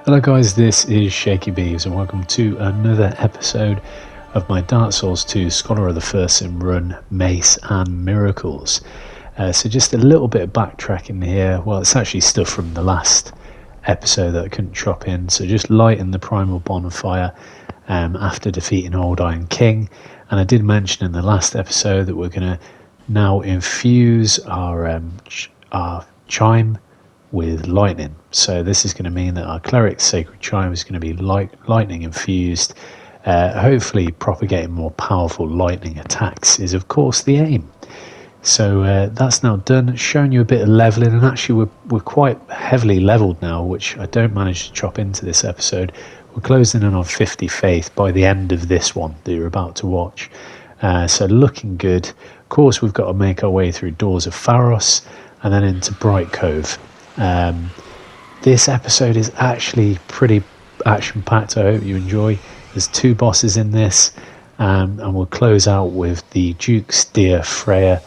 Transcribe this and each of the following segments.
Hello guys, this is Shaky Beeves and welcome to another episode of my Dark Souls 2 Scholar of the First Sin run, Mace and Miracles. So just a little bit of backtracking here. Well, it's actually stuff from the last episode that I couldn't chop in. So just lighten the primal bonfire after defeating Old Iron King. And I did mention in the last episode that we're going to now infuse our chime with lightning. So this is going to mean that our cleric's sacred chime is going to be lightning infused, hopefully propagating more powerful lightning attacks is of course the aim. So that's now done, showing you a bit of leveling, and actually we're quite heavily leveled now, which I don't manage to chop into this episode. We're closing in on 50 faith by the end of this one that you're about to watch. So looking good. Of course we've got to make our way through Doors of Pharos and then into Bright Cove. This episode is actually pretty action-packed. I hope you enjoy. There's 2 bosses in this, and we'll close out with the Duke's Dear Freja,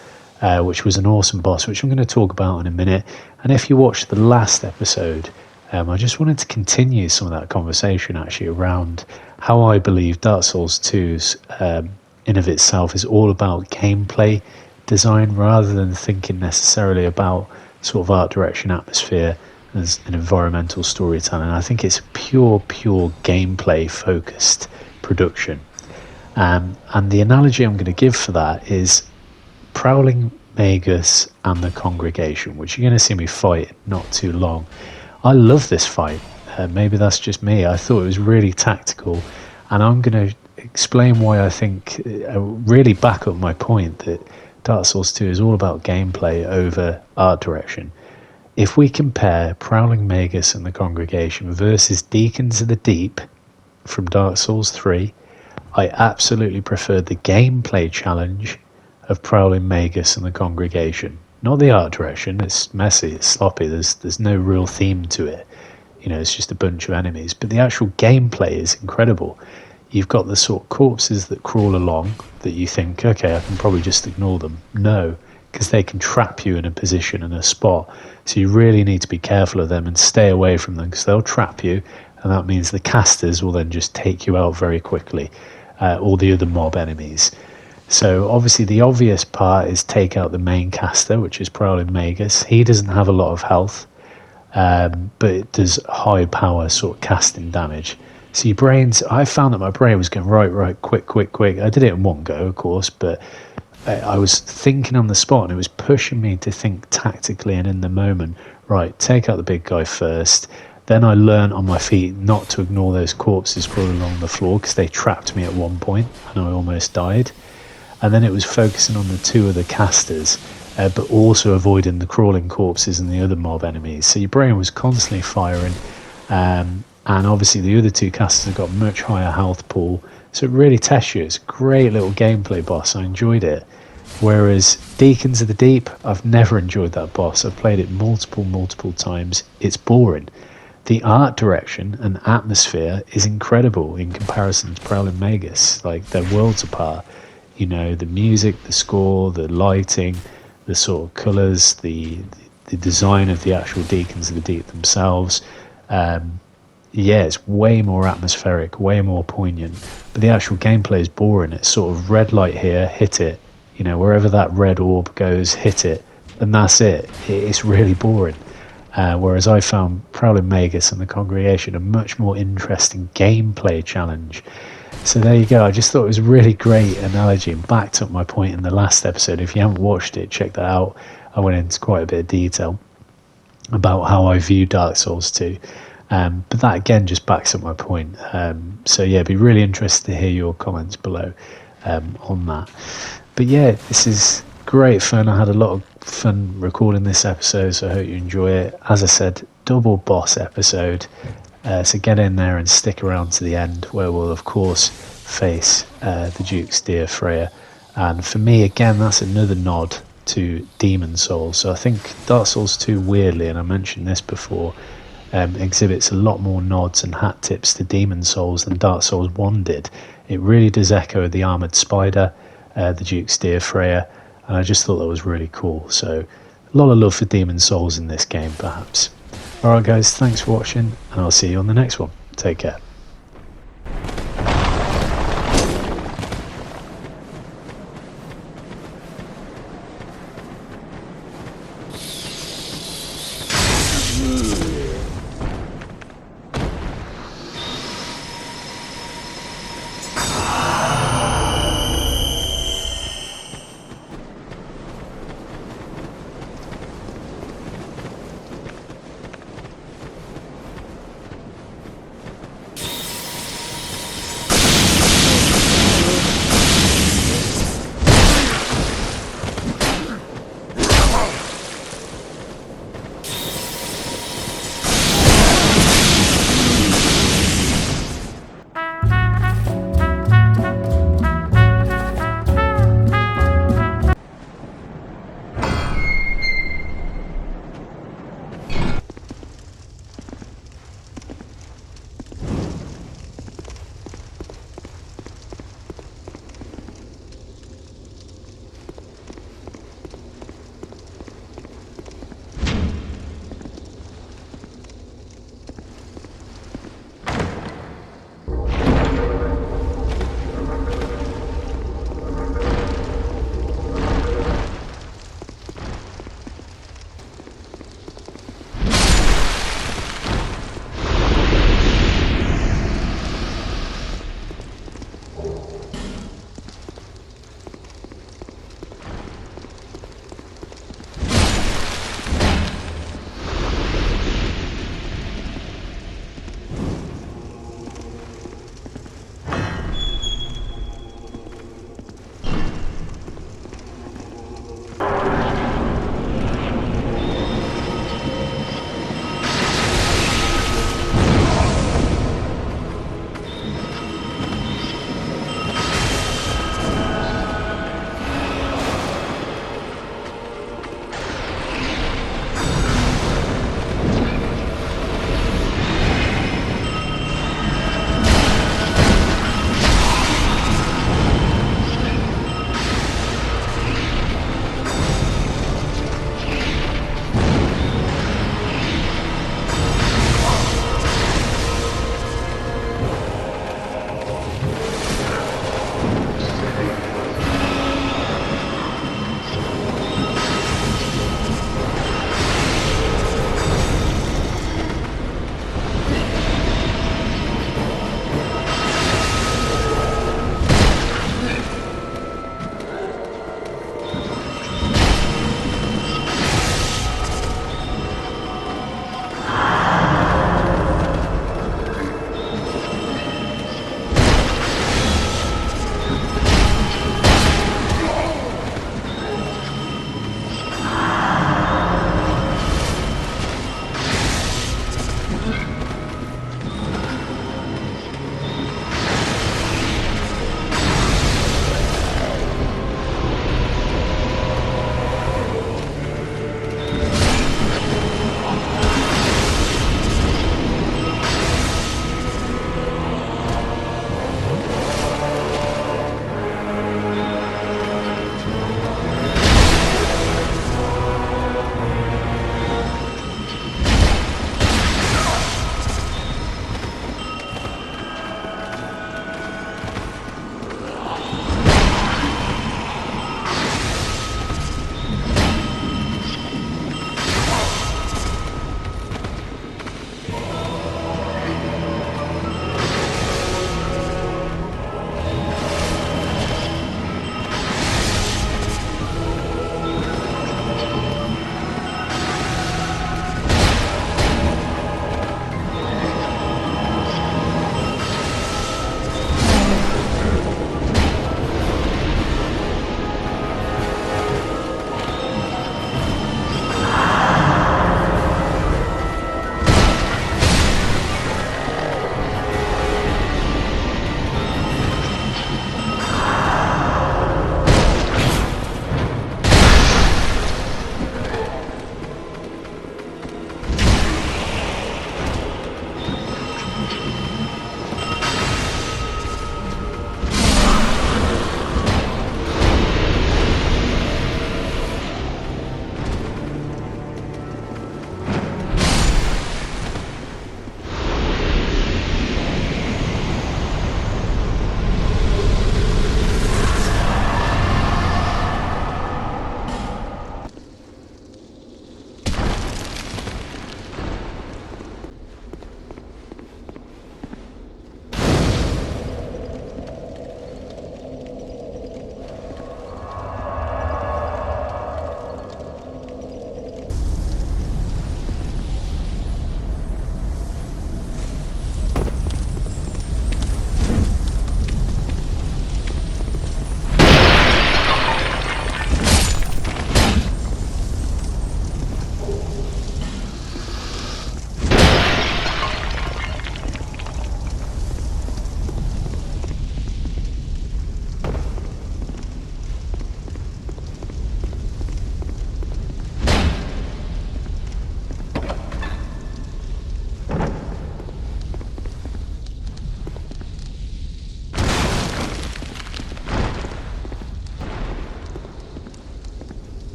which was an awesome boss, which I'm going to talk about in a minute. And if you watched the last episode, I just wanted to continue some of that conversation actually around how I believe Dark Souls 2's in of itself is all about gameplay design rather than thinking necessarily about sort of art direction, atmosphere as an environmental storytelling. I think it's a pure gameplay focused production, and the analogy I'm going to give for that is Prowling Magus and the Congregation, which you're going to see me fight not too long. I love this fight. Maybe that's just me. I thought it was really tactical, and I'm going to explain why I think really back up my point that Dark Souls 2 is all about gameplay over art direction. If we compare Prowling Magus and the Congregation versus Deacons of the Deep from Dark Souls 3, I absolutely preferred the gameplay challenge of Prowling Magus and the Congregation. Not the art direction, it's messy, it's sloppy, there's no real theme to it. You know, it's just a bunch of enemies. But the actual gameplay is incredible. You've got the sort of corpses that crawl along that you think, okay, I can probably just ignore them. No, because they can trap you in a position and a spot. So you really need to be careful of them and stay away from them, because they'll trap you, and that means the casters will then just take you out very quickly, or the other mob enemies. So obviously the obvious part is take out the main caster, which is Prowling Magus. He doesn't have a lot of health, but it does high power sort of casting damage. So your brains, I found that my brain was going right, quick. I did it in one go, of course, but I was thinking on the spot, and it was pushing me to think tactically and in the moment. Right, take out the big guy first. Then I learned on my feet not to ignore those corpses crawling along the floor, because they trapped me at one point and I almost died. And then it was focusing on the 2 other casters, but also avoiding the crawling corpses and the other mob enemies. So your brain was constantly firing. And obviously the other 2 casters have got much higher health pool, so it really tests you. It's a great little gameplay boss. I enjoyed it. Whereas Deacons of the Deep, I've never enjoyed that boss. I've played it multiple times. It's boring. The art direction and atmosphere is incredible in comparison to Prowling Magus. Like, they're worlds apart. You know, the music, the score, the lighting, the sort of colours, the design of the actual Deacons of the Deep themselves. Yeah, it's way more atmospheric, way more poignant, but the actual gameplay is boring. It's sort of red light here, hit it, you know, wherever that red orb goes, hit it, and that's it. It's really boring. Whereas I found Prowling Magus and the Congregation a much more interesting gameplay challenge. So there you go. I just thought it was a really great analogy and backed up my point in the last episode. If you haven't watched it, check that out. I went into quite a bit of detail about how I view Dark Souls 2. But that again just backs up my point. So yeah, be really interested to hear your comments below on that. But yeah, this is great fun. I had a lot of fun recording this episode, so I hope you enjoy it. As I said, double boss episode, so get in there and stick around to the end, where we'll of course face the Duke's Dear Freja. And for me, again, that's another nod to Demon Souls. So I think Dark Souls 2, weirdly, and I mentioned this before, exhibits a lot more nods and hat tips to Demon Souls than Dark Souls 1 did. It really does echo the Armoured Spider, the Duke's Dear Freja, and I just thought that was really cool. So a lot of love for Demon Souls in this game, perhaps. Alright guys, thanks for watching, and I'll see you on the next one. Take care.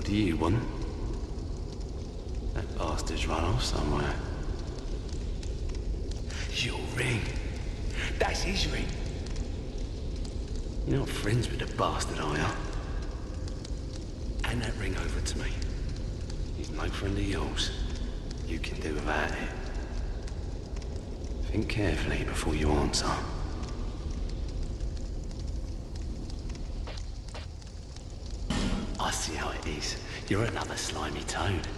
What do you want? That bastard's run off somewhere. Your ring. That's his ring. You're not friends with the bastard, are you? Hand that ring over to me. He's no friend of yours. You can do without it. Think carefully before you answer. I see how it is. You're another slimy toad.